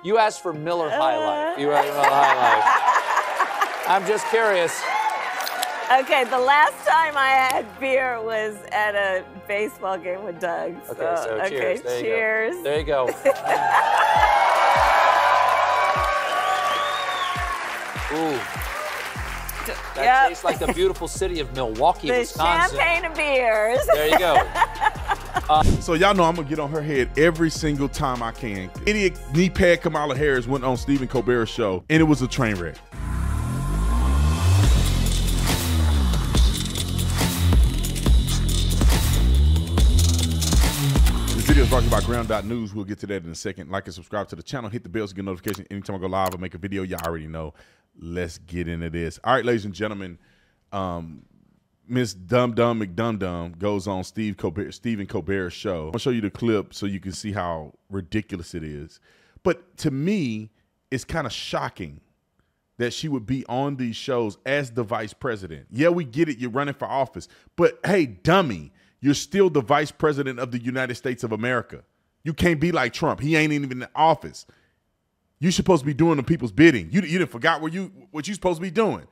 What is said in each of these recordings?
You asked for Miller High Life. You asked Miller High Life. I'm just curious. Okay, the last time I had beer was at a baseball game with Doug. Okay, so cheers. Okay, cheers. There you go. Ooh. That tastes like the beautiful city of Milwaukee, Wisconsin. The champagne of beers. There you go. So y'all know I'm gonna get on her head every single time I can. Idiot knee pad Kamala Harris went on Stephen Colbert's show, and it was a train wreck. This video is brought to you by Ground.News. We'll get to that in a second. Like and subscribe to the channel. Hit the bell to get notifications anytime I go live or make a video. Y'all already know. Let's get into this. All right, ladies and gentlemen. Miss Dum Dum McDum goes on Stephen Colbert's show. I'll show you the clip so you can see how ridiculous it is. But to me, it's kind of shocking that she would be on these shows as the vice president. Yeah, we get it. You're running for office. But hey, dummy, you're still the vice president of the United States of America. You can't be like Trump. He ain't even in office. You're supposed to be doing the people's bidding. You didn't forgot what you're supposed to be doing.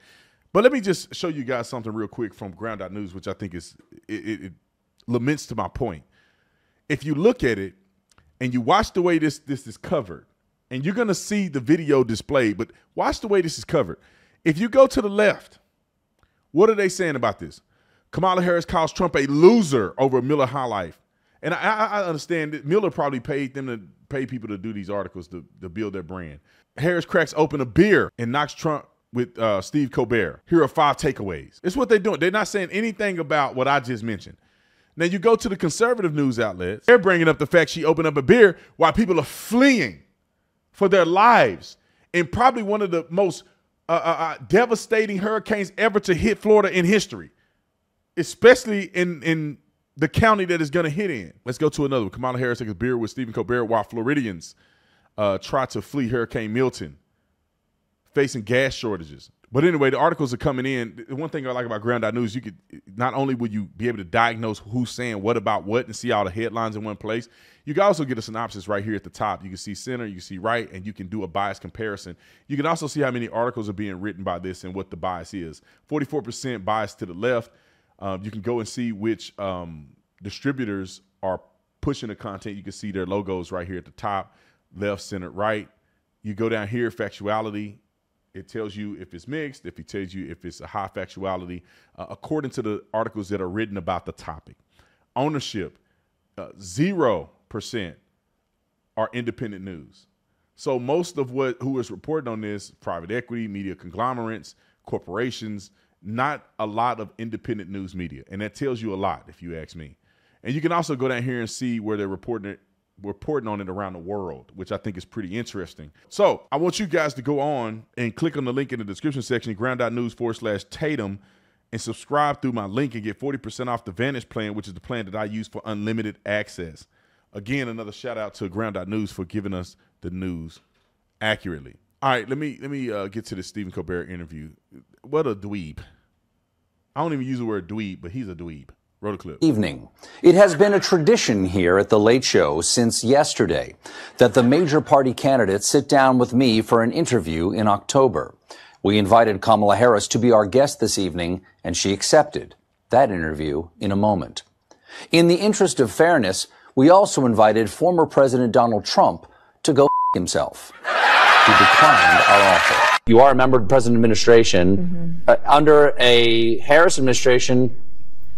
But let me just show you guys something real quick from Ground.News, which I think it laments to my point. If you look at it and you watch the way this is covered, and you're going to see the video displayed, but watch the way this is covered. If you go to the left, what are they saying about this? Kamala Harris calls Trump a loser over Miller High Life. And I understand that Miller probably paid them to pay people to do these articles to build their brand. Harris cracks open a beer and knocks Trump with Steve Colbert. Here are 5 takeaways. It's what they're doing. They're not saying anything about what I just mentioned. Now, you go to the conservative news outlets. They're bringing up the fact she opened up a beer while people are fleeing for their lives in probably one of the most devastating hurricanes ever to hit Florida in history, especially in the county that is going to hit in. Let's go to another one. Kamala Harris takes a beer with Stephen Colbert while Floridians try to flee Hurricane Milton, facing gas shortages. But anyway, the articles are coming in. The one thing I like about Ground.News, you could not only will you be able to diagnose who's saying what about what and see all the headlines in one place, you can also get a synopsis right here at the top. You can see center, you can see right, and you can do a bias comparison. You can also see how many articles are being written by this and what the bias is. 44% bias to the left. You can go and see which distributors are pushing the content. You can see their logos right here at the top, left, center, right. You go down here, factuality. It tells you if it's mixed, if it tells you if it's a high factuality, according to the articles that are written about the topic. Ownership, 0% are independent news. So most of who is reporting on this, private equity, media conglomerates, corporations, not a lot of independent news media. And that tells you a lot, if you ask me. And you can also go down here and see where they're reporting on it around the world, which I think is pretty interesting. So I want you guys to go on and click on the link in the description section, ground.news/Tatum, and subscribe through my link and get 40% off the Vantage plan, which is the plan that I use for unlimited access. Again, another shout out to Ground.News for giving us the news accurately. All right, let me get to the Stephen Colbert interview. What a dweeb. I don't even use the word dweeb, but he's a dweeb. Roll the clip. Evening. It has been a tradition here at The Late Show since yesterday that the major party candidates sit down with me for an interview in October. We invited Kamala Harris to be our guest this evening, and she accepted. That interview in a moment. In the interest of fairness, we also invited former President Donald Trump to go himself. He declined our offer. You are a member of the President administration. Under a Harris administration,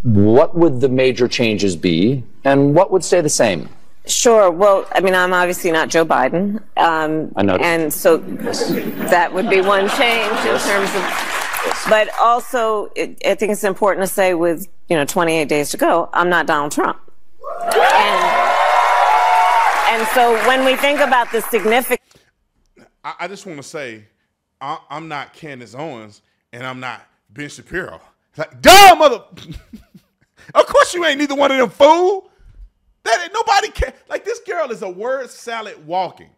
what would the major changes be, and what would stay the same? Sure. Well, I mean, I'm obviously not Joe Biden. I know. And so that would be one change in terms of, but also I think it's important to say with, 28 days to go, I'm not Donald Trump. And so when we think about the significance. I just want to say, I'm not Candace Owens, and I'm not Ben Shapiro. It's like, duh, mother. Of course you ain't neither one of them, fool. That ain't nobody care. Like, this girl is a word salad walking.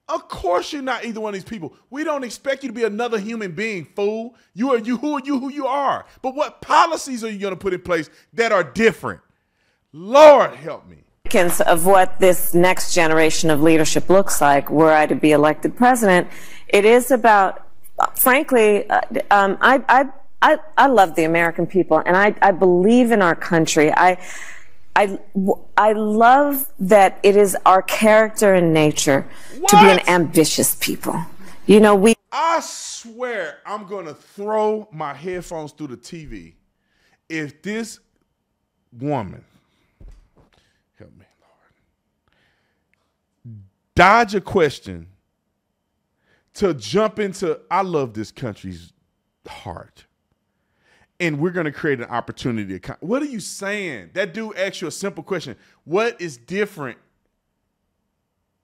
Of course you're not either one of these people. We don't expect you to be another human being, fool. You are you. Who are you? Who you are. But what policies are you going to put in place that are different? Lord help me. Of what this next generation of leadership looks like, were I to be elected president, it is about, frankly, I love the American people, and I believe in our country. I love that it is our character and nature to be an ambitious people. You know, I swear I'm going to throw my headphones through the TV if this woman, help me, Lord, dodge a question to jump into, I love this country's heart, and we're going to create an opportunity. What are you saying? That dude asked you a simple question. What is different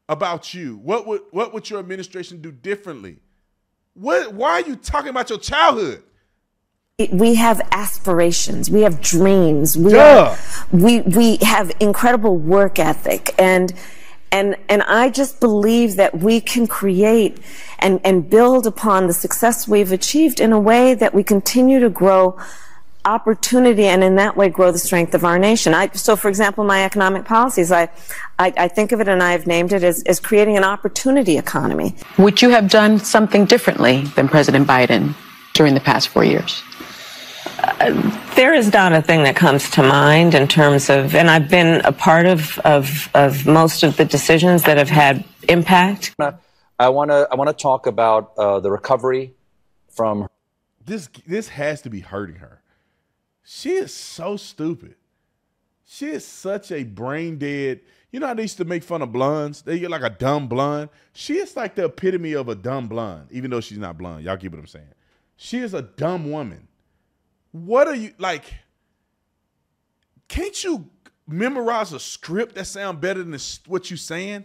about you? What would your administration do differently? Why are you talking about your childhood? We have aspirations. We have dreams. We have incredible work ethic, and I just believe that we can create and build upon the success we've achieved in a way that we continue to grow opportunity, and in that way grow the strength of our nation. So, for example, my economic policies, I think of it, and I've named it as creating an opportunity economy. Would you have done something differently than President Biden during the past 4 years? There is not a thing that comes to mind in terms of, and I've been a part of most of the decisions that have had impact. I want to talk about the recovery from this has to be hurting her. She is so stupid. She is such a brain dead. You know how they used to make fun of blondes? They get like a dumb blonde. She is like the epitome of a dumb blonde, even though she's not blonde. Y'all get what I'm saying? She is a dumb woman. What are you, like, can't you memorize a script that sounds better than what you're saying?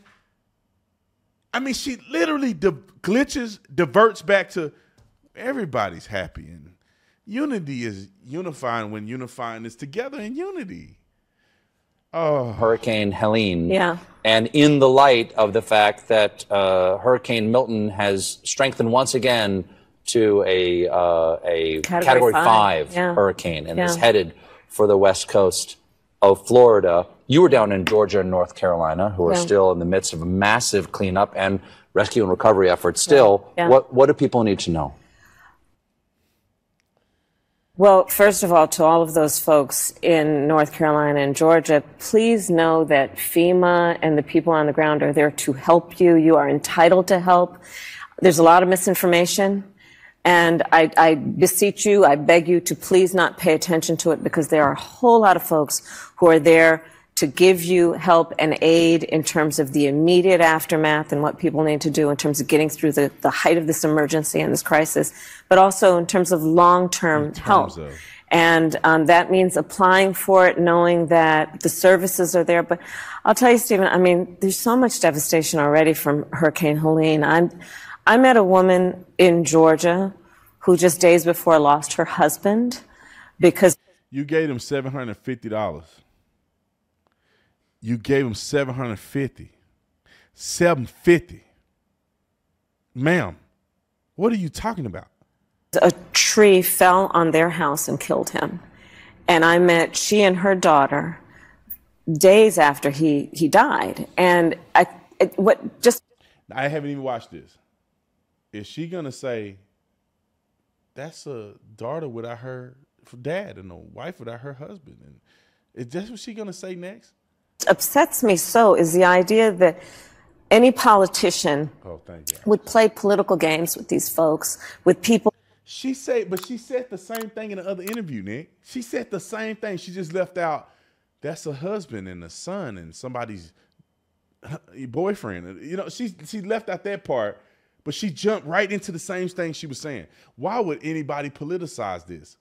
I mean, she literally diverts back to everybody's happy, and unity is unifying when unifying is together in unity. Oh. Hurricane Helene. Yeah. And in the light of the fact that Hurricane Milton has strengthened once again to a Category 5 hurricane and is headed for the west coast of Florida. You were down in Georgia and North Carolina, who are still in the midst of a massive cleanup and rescue and recovery efforts still. What do people need to know? Well, first of all, to all of those folks in North Carolina and Georgia, please know that FEMA and the people on the ground are there to help you. You are entitled to help. There's a lot of misinformation, and I beseech you, I beg you to please not pay attention to it, because there are a whole lot of folks who are there to give you help and aid in terms of the immediate aftermath and what people need to do in terms of getting through the height of this emergency and this crisis, but also in terms of long-term help. And that means applying for it, knowing that the services are there. But I'll tell you, Stephen, I mean, there's so much devastation already from Hurricane Helene. I met a woman in Georgia who just days before lost her husband because... You gave him $750. You gave him $750. $750. Ma'am, what are you talking about? A tree fell on their house and killed him. And I met she and her daughter days after he died. And I haven't even watched this. Is she going to say, that's a daughter without her dad and a wife without her husband? And is that what she's going to say next? Upsets me so is the idea that any politician would play political games with these folks, with people. She said the same thing in the other interview, Nick. She said the same thing. She just left out, that's a husband and a son and somebody's boyfriend. You know, she left out that part, but she jumped right into the same thing she was saying. Why would anybody politicize this?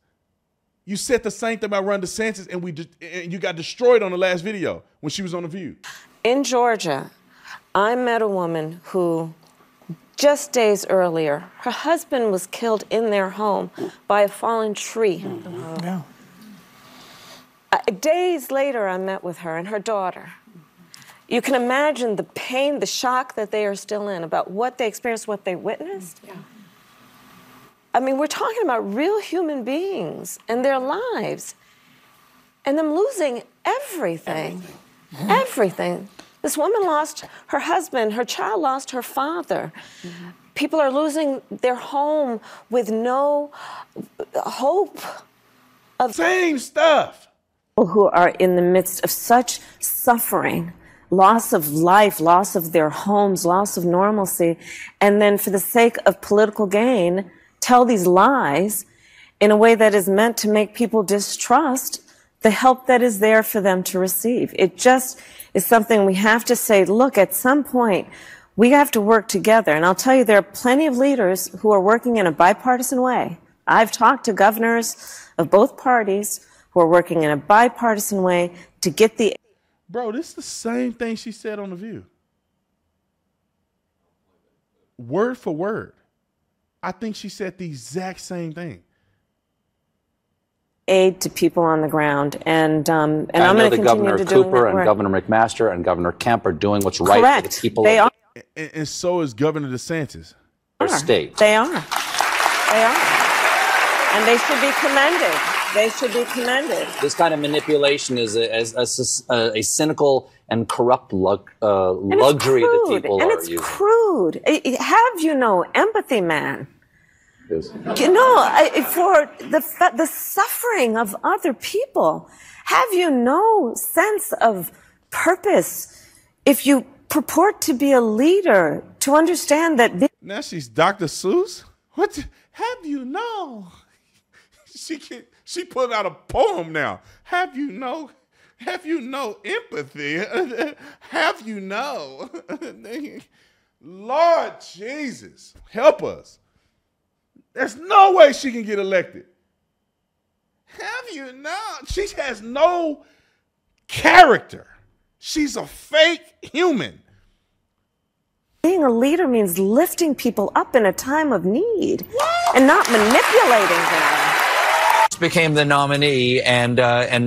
You said the same thing about Ron DeSantis, and you got destroyed on the last video when she was on The View. In Georgia, I met a woman who, just days earlier, her husband was killed in their home by a fallen tree. Yeah. Days later, I met with her and her daughter. You can imagine the pain, the shock that they are still in about what they experienced, what they witnessed. Yeah. I mean, we're talking about real human beings and their lives and them losing everything. Everything. This woman lost her husband. Her child lost her father. People are losing their home with no hope of... Same stuff. Who are in the midst of such suffering, loss of life, loss of their homes, loss of normalcy, and then for the sake of political gain, tell these lies in a way that is meant to make people distrust the help that is there for them to receive. It just is something we have to say, look, at some point, we have to work together. And I'll tell you, there are plenty of leaders who are working in a bipartisan way. I've talked to governors of both parties who are working in a bipartisan way to get the... Bro, this is the same thing she said on The View. Word for word. I think she said the exact same thing. Aid to people on the ground, and I'm going to continue to Governor do Cooper and work. Governor McMaster and Governor Kemp are doing what's right Correct. for the people They of are. And so is Governor DeSantis. their state. They are. They are. And they should be commended. They should be commended. This kind of manipulation is a cynical and corrupt luxury that people and are it's using. crude. Have you no empathy, man? Yes. You know, for the suffering of other people. Have you no sense of purpose if you purport to be a leader, to understand that... Now she's Dr. Seuss? What? Have you know? She put out a poem now. Have you no empathy? Have you know? Lord Jesus, help us. There's no way she can get elected. Have you know? She has no character. She's a fake human. Being a leader means lifting people up in a time of need and not manipulating them. Became the nominee and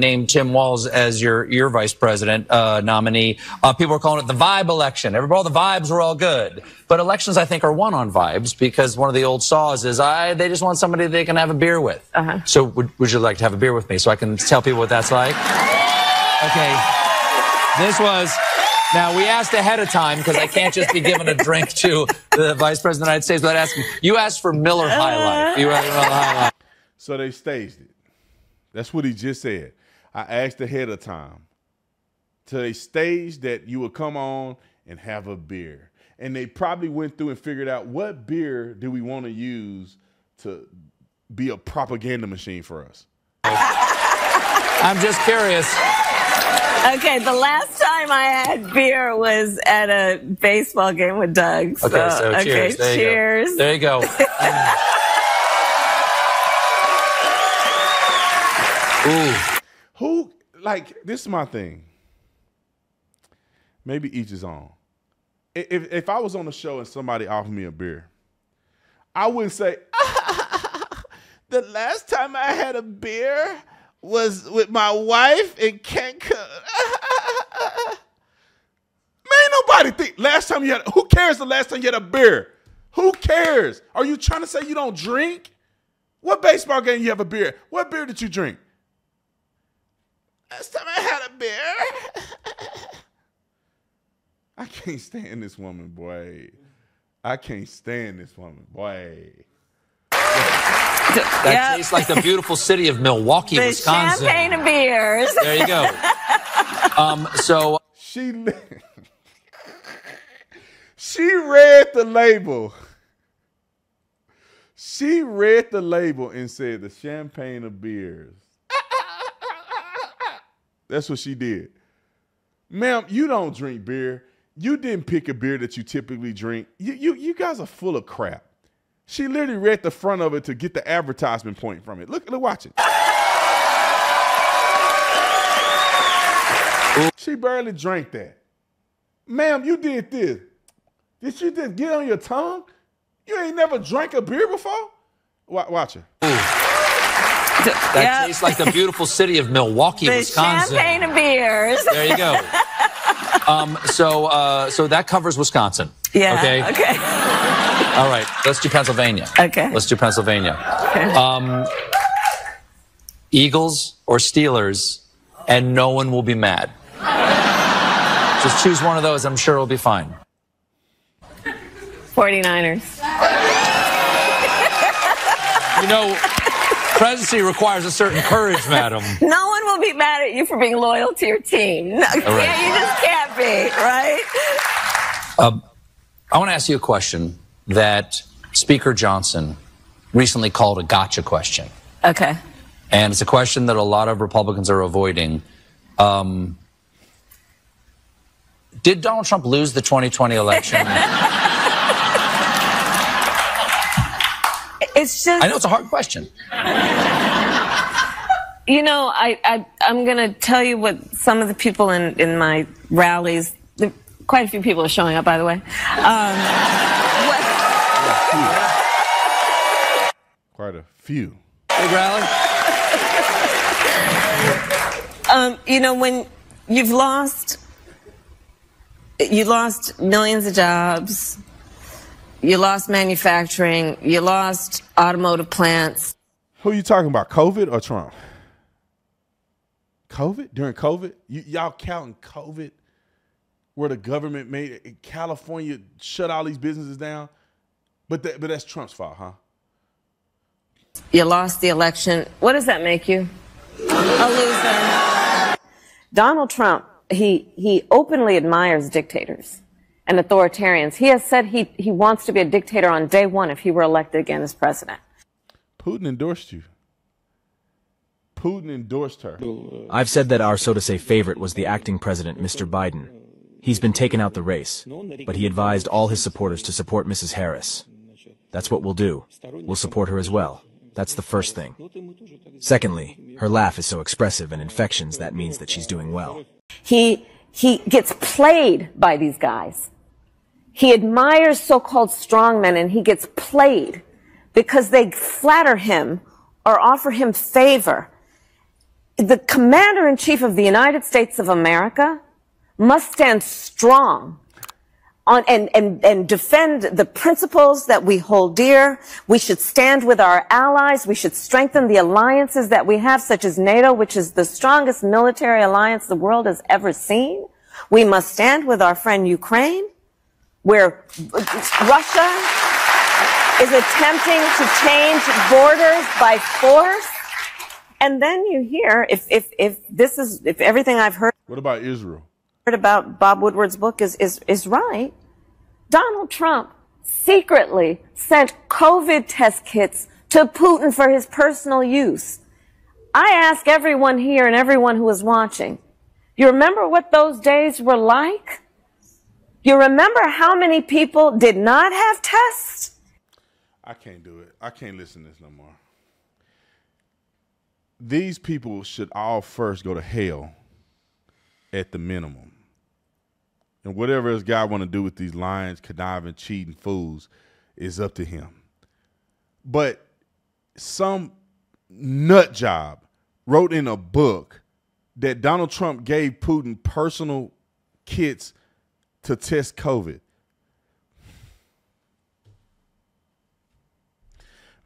named Tim Walz as your vice president nominee. People were calling it the vibe election. All the vibes were all good. But elections, I think, are won on vibes because one of the old saws is they just want somebody they can have a beer with. So would you like to have a beer with me so I can tell people what that's like? Okay. This was... Now, we asked ahead of time because I can't just be giving a drink to the vice president of the United States without asking. You asked for Miller High Life. You asked for Miller High Life. So they staged it. That's what he just said. I asked ahead of time. So they staged that you would come on and have a beer. And they probably went through and figured out what beer do we want to use to be a propaganda machine for us. I'm just curious. Okay, the last time I had beer was at a baseball game with Doug. Okay, so cheers. Okay, cheers. There you go. Ooh. Who, like, this is my thing. Maybe each his own. If I was on the show and somebody offered me a beer, I wouldn't say, the last time I had a beer was with my wife in Cancun. Man, nobody think last time you had, who cares the last time you had a beer? Who cares? Are you trying to say you don't drink? What baseball game you have a beer? What beer did you drink? Last time I had a beer. I can't stand this woman, boy. I can't stand this woman, boy. That tastes like the beautiful city of Milwaukee, The Wisconsin. champagne of beers. There you go. So She read the label. She read the label and said the champagne of beers. That's what she did. Ma'am, you don't drink beer. You didn't pick a beer that you typically drink. You guys are full of crap. She literally read the front of it to get the advertisement point from it. Look, watch it. She barely drank that. Ma'am, you did this. Did you just get on your tongue? You ain't never drank a beer before? Watch her. that tastes like the beautiful city of Milwaukee, The Wisconsin. champagne of beers. There you go. So that covers Wisconsin. Yeah. Okay. All right. Let's do Pennsylvania. Okay. Let's do Pennsylvania. Okay. Eagles or Steelers, and no one will be mad. Just choose one of those. I'm sure it'll be fine. 49ers. You know, presidency requires a certain courage, madam. No one will be mad at you for being loyal to your team. No, Right. you just can't be, right? I want to ask you a question that Speaker Johnson recently called a gotcha question. Okay. And it's a question that a lot of Republicans are avoiding. Did Donald Trump lose the 2020 election? It's just, I know it's a hard question. you know, I'm going to tell you what some of the people in my rallies, quite a few people are showing up, by the way. Quite a few. Big rally? You know, when you lost millions of jobs, you lost manufacturing, you lost automotive plants. Who are you talking about, COVID or Trump? COVID? During COVID? Y'all counting COVID where the government made California shut all these businesses down? But that's Trump's fault, huh? You lost the election. What does that make you? A loser. Donald Trump, he openly admires dictators and authoritarians. He has said he wants to be a dictator on day one if he were elected again as president. Putin endorsed you. Putin endorsed her. I've said that our, so to say, favorite was the acting president, Mr. Biden. He's been taken out the race, but he advised all his supporters to support Mrs. Harris. That's what we'll do. We'll support her as well. That's the first thing. Secondly, her laugh is so expressive in infections, that means that she's doing well. He gets played by these guys. He admires so-called strongmen, and he gets played because they flatter him or offer him favor. The commander-in-chief of the United States of America must stand strong on and defend the principles that we hold dear. We should stand with our allies. We should strengthen the alliances that we have, such as NATO, which is the strongest military alliance the world has ever seen. We must stand with our friend Ukraine, where Russia is attempting to change borders by force. And then you hear, if everything I've heard. What about Israel? About Bob Woodward's book is right. Donald Trump secretly sent COVID test kits to Putin for his personal use. I ask everyone here and everyone who is watching, you remember what those days were like? You remember how many people did not have tests? I can't do it. I can't listen to this no more. These people should all first go to hell at the minimum. And whatever this guy want to do with these lying, conniving, cheating fools is up to him. But some nut job wrote in a book that Donald Trump gave Putin personal kits to test COVID.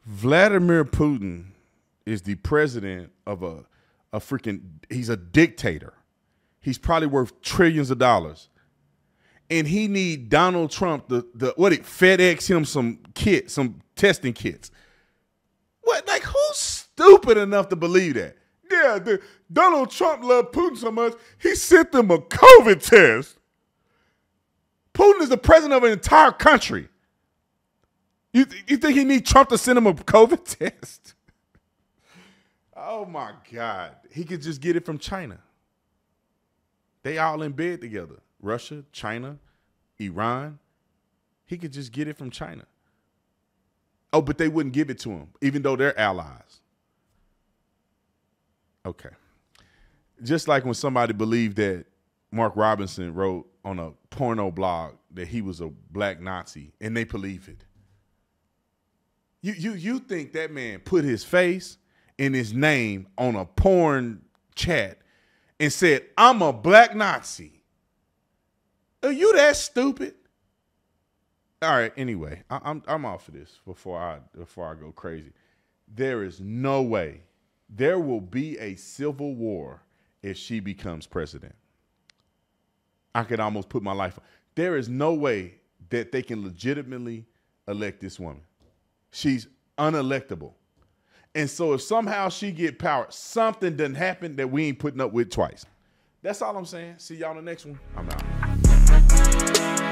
Vladimir Putin is the president of a freaking, he's a dictator. He's probably worth trillions of dollars. And he need Donald Trump FedEx him some kits, some testing kits. What, like, who's stupid enough to believe that? Yeah, Donald Trump loved Putin so much, he sent them a COVID test. Putin is the president of an entire country. You think he need Trump to send him a COVID test? Oh my God. He could just get it from China. They all in bed together. Russia, China, Iran. He could just get it from China. Oh, but they wouldn't give it to him, even though they're allies. Okay. Just like when somebody believed that Mark Robinson wrote on a porno blog that he was a black Nazi, and they believe it. You think that man put his face and his name on a porn chat and said, I'm a black Nazi? Are you that stupid? All right, anyway, I'm off of this before I go crazy. There is no way there will be a civil war if she becomes president. I could almost put my life on. There is no way that they can legitimately elect this woman. She's unelectable. And so if somehow she get power, something doesn't happen that we ain't putting up with twice. That's all I'm saying. See y'all on the next one. I'm out.